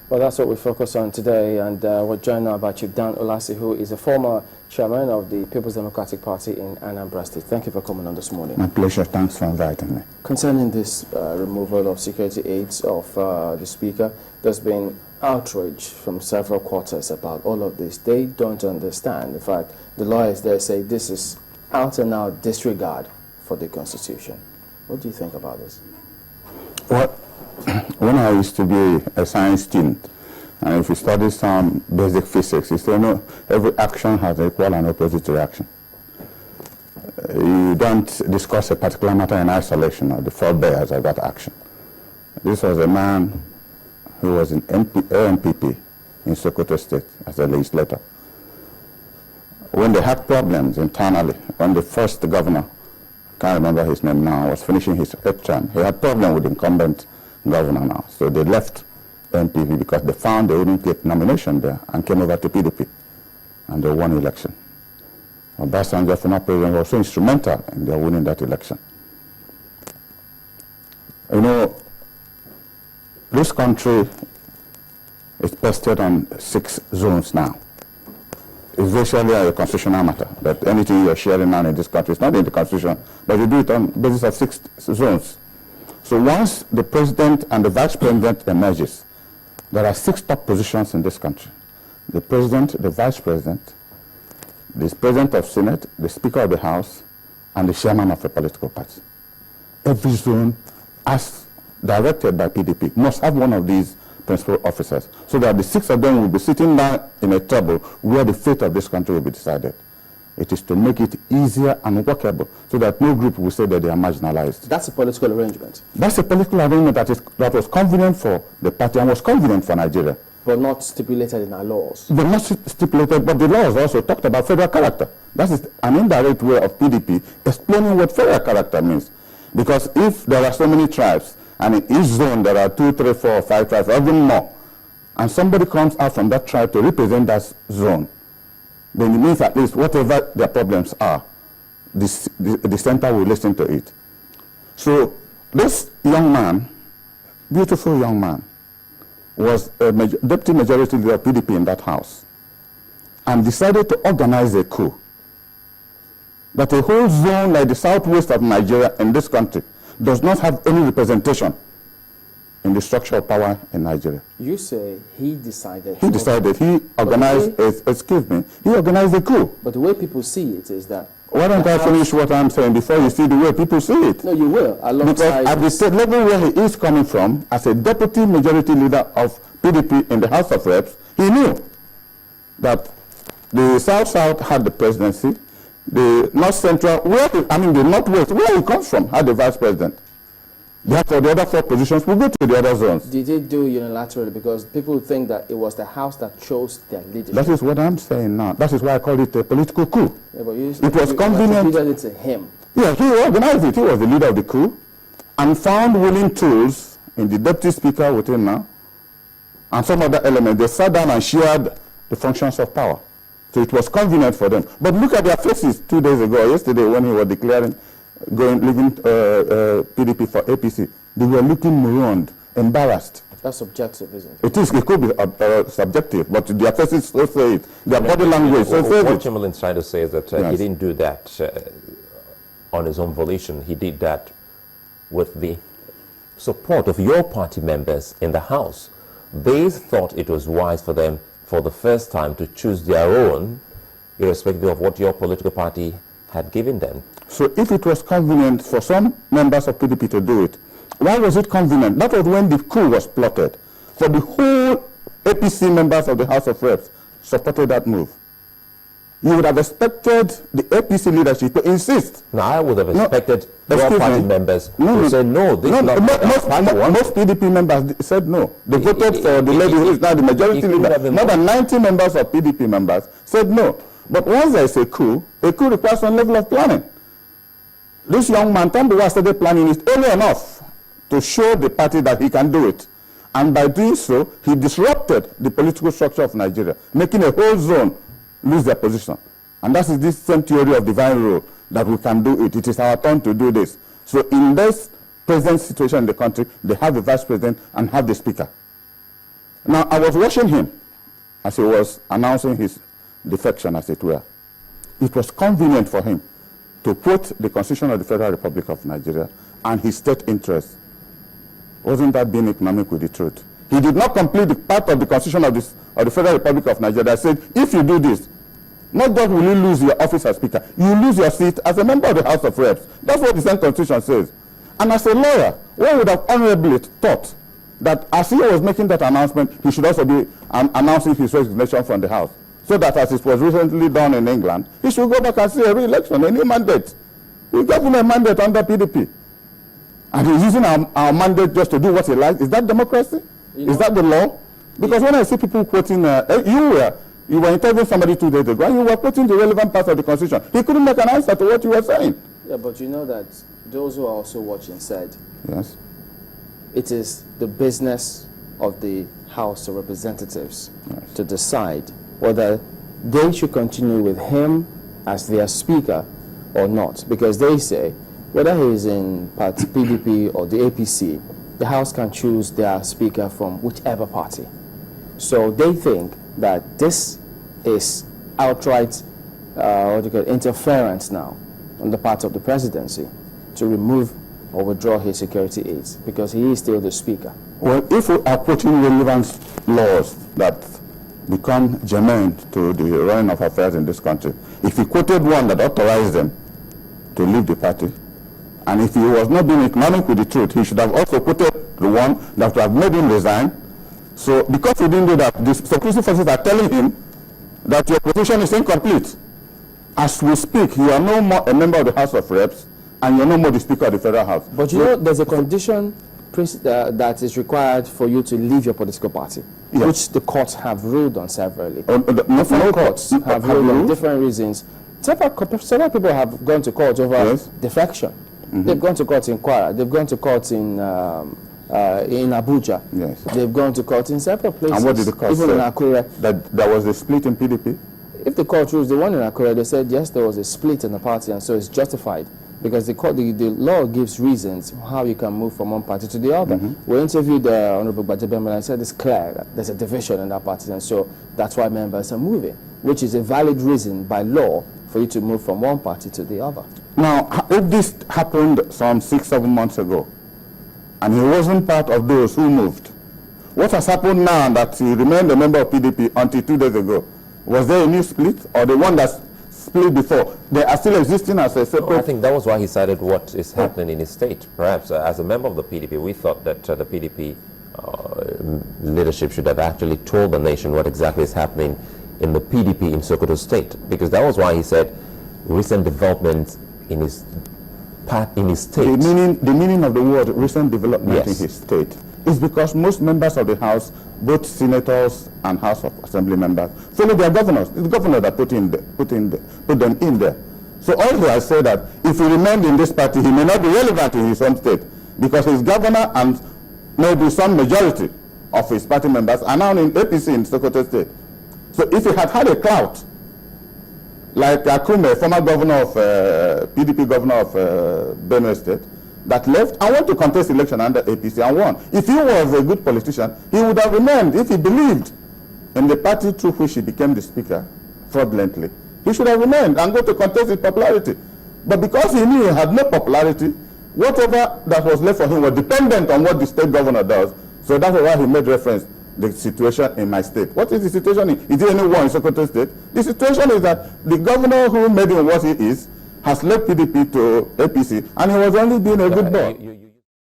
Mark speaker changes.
Speaker 1: Well, that's what we focus on today, and we're joined now by Chief Dan Olasi, who is a former chairman of the People's Democratic Party in Anambra State. Thank you for coming on this morning.
Speaker 2: My pleasure. Thanks for inviting me.
Speaker 1: Concerning this removal of security aids of the Speaker, there's been outrage from several quarters about all of this. They don't understand. In fact, the lawyers there say this is out and out disregard for the Constitution. What do you think about this?
Speaker 2: Well, when I used to be a science student, and if you study some basic physics, you say, no, every action has an equal and opposite reaction. You don't discuss a particular matter in isolation or the forebears of that action. This was a man who was in ANPP in Sokoto State as a legislator. When they had problems internally, when the first governor, can't remember his name now, was finishing his 8th term, he had problem with the incumbent governor now. So they left NPP because they found they wouldn't get nomination there and came over to PDP. And they won election. Obasanjo, former president, was so instrumental in their winning that election. You know, this country is posted on 6 zones now. It's virtually a constitutional matter, that anything you're sharing now in this country is not in the Constitution, but you do it on the basis of 6 zones. So once the president and the vice president emerges, there are 6 top positions in this country. The president, the vice president, the president of Senate, the Speaker of the House, and the chairman of a political party. Every zone, as directed by PDP, must have one of these principal officers, so that the 6 of them will be sitting down in a table where the fate of this country will be decided. It is to make it easier and workable, so that no group will say that they are marginalized.
Speaker 1: That's a political arrangement.
Speaker 2: That's a political arrangement that was convenient for the party and was convenient for Nigeria.
Speaker 1: But not stipulated in our laws.
Speaker 2: But not stipulated, but the laws also talked about federal character. That is an indirect way of PDP explaining what federal character means. Because if there are so many tribes, and in each zone there are 2, 3, 4, 5 tribes, or even more, and somebody comes out from that tribe to represent that zone, then it means at least whatever their problems are, the center will listen to it. So this young man, beautiful young man, was a deputy majority leader of PDP in that house, and decided to organize a coup. That a whole zone like the southwest of Nigeria in this country does not have any representation in the structure of power in Nigeria.
Speaker 1: You say he decided.
Speaker 2: He decided. He organized. Excuse me. He organized a coup.
Speaker 1: But the way people see it is that.
Speaker 2: Why don't I finish what I'm saying before you see the way people see it?
Speaker 1: No, you will.
Speaker 2: Because at the state level where he is coming from, as a deputy majority leader of PDP in the House of Reps, he knew that the South-South had the presidency, the North-Central, the Northwest, where he comes from, had the vice president. Therefore, the other 4 positions will go to the other zones.
Speaker 1: Did they do unilaterally? Because people think that it was the House that chose their leadership.
Speaker 2: That is what I'm saying now. That is why I call it a political coup.
Speaker 1: Yeah, but
Speaker 2: it was convenient.
Speaker 1: You it to him.
Speaker 2: Yeah, he organized it. He was the leader of the coup and found willing tools in the deputy speaker with him now and some other elements. They sat down and shared the functions of power. So it was convenient for them. But look at their faces 2 days ago, yesterday, when he was declaring leaving PDP for APC. They were looking marooned, embarrassed.
Speaker 1: That's subjective, isn't it?
Speaker 2: It is. It could be subjective, but their faces so say it. Their body language so says it.
Speaker 3: What Chamberlain's trying to say is that he didn't do that on his own volition. He did that with the support of your party members in the House. They thought it was wise for them, for the first time, to choose their own, irrespective of what your political party had given them.
Speaker 2: So if it was convenient for some members of PDP to do it, why was it convenient? That was when the coup was plotted. For the whole APC members of the House of Reps supported that move. You would have expected the APC leadership to insist.
Speaker 3: Now, I would have expected your party members to say, no, this is not
Speaker 2: most PDP members said no. They voted for the lady who is now the majority leader. More than 90 members of PDP members said no. But once there is a coup requires some level of planning. This young man, Tambuwa, started planning it early enough to show the party that he can do it. And by doing so, he disrupted the political structure of Nigeria, making a whole zone lose their position. And that is this same theory of divine rule, that we can do it. It is our turn to do this. So in this present situation in the country, they have the vice president and have the speaker. Now, I was watching him as he was announcing his defection, as it were. It was convenient for him to quote the Constitution of the Federal Republic of Nigeria and his state interest. Wasn't that being economic with the truth? He did not complete the part of the Constitution of the Federal Republic of Nigeria that said, if you do this, not just will you lose your office as Speaker, you lose your seat as a member of the House of Reps. That's what the same Constitution says. And as a lawyer, one would have honorably thought that as he was making that announcement, he should also be announcing his resignation from the House. So that, as it was recently done in England, he should go back and see a re-election, a new mandate. We gave him a mandate under PDP. And he's using our mandate just to do what he likes. Is that democracy? Is that the law? Because when I see people quoting, you were interviewing somebody 2 days ago, and you were quoting the relevant parts of the Constitution. He couldn't make an answer to what you were saying.
Speaker 1: Yeah, but you know that those who are also watching said,
Speaker 2: yes,
Speaker 1: it is the business of the House of Representatives to decide whether they should continue with him as their Speaker or not. Because they say, whether he is in PDP or the APC, the House can choose their Speaker from whichever party. So they think that this is outright interference now on the part of the presidency to remove or withdraw his security aids, because he is still the Speaker.
Speaker 2: Well, if we are putting relevant laws that become germane to the running of affairs in this country, if he quoted one that authorized them to leave the party, and if he was not being economic with the truth, he should have also quoted the one that would have made him resign. So because he didn't do that, the security forces are telling him that your position is incomplete. As we speak, you are no more a member of the House of Reps, and you're no more the Speaker of the Federal House.
Speaker 1: But you know, there's a condition that is required for you to leave your political party, yes, which the courts have ruled on severally. Different courts have ruled on different reasons. Several people have gone to court over, yes, defection. Mm-hmm. They've gone to court in Kwara. They've gone to court in Abuja.
Speaker 2: Yes.
Speaker 1: They've gone to court in several places.
Speaker 2: And what did the court
Speaker 1: even
Speaker 2: say?
Speaker 1: In Akure.
Speaker 2: That there was a split in PDP?
Speaker 1: If the court rules the one in Akure, they said yes, there was a split in the party, and so it's justified. Because the law gives reasons how you can move from one party to the other. Mm-hmm. We interviewed Honorable Gbadebamila and said it's clear that there's a division in that party, and so that's why members are moving, which is a valid reason by law for you to move from one party to the other.
Speaker 2: Now, if this happened some 6-7 months ago, and he wasn't part of those who moved, what has happened now that he remained a member of PDP until 2 days ago? Was there a new split, or the one that's split before, they are still existing as a separate?
Speaker 3: I think that was why he cited what is happening in his state. Perhaps as a member of the PDP, we thought that the PDP leadership should have actually told the nation what exactly is happening in the PDP in Sokoto State, because that was why he said recent developments in his state.
Speaker 2: The meaning of the word recent development, yes, in his state is because most members of the House, both senators and House of Assembly members, follow their governors. It's the governor that put them in there. So all he has said that if he remained in this party, he may not be relevant in his home state, because his governor and maybe some majority of his party members are now in APC in Sokoto State. So if he had had a clout, like Akume, former governor of PDP governor of Benue State, that left and went to contest election under APC and won. If he was a good politician, he would have remained. If he believed in the party through which he became the Speaker fraudulently, he should have remained and go to contest his popularity. But because he knew he had no popularity, whatever that was left for him was dependent on what the state governor does. So that's why he made reference the situation in my state. What is the situation? Is there any war in Sokoto State? The situation is that the governor who made him what he is has led PDP to APC, and he was only being a good boy.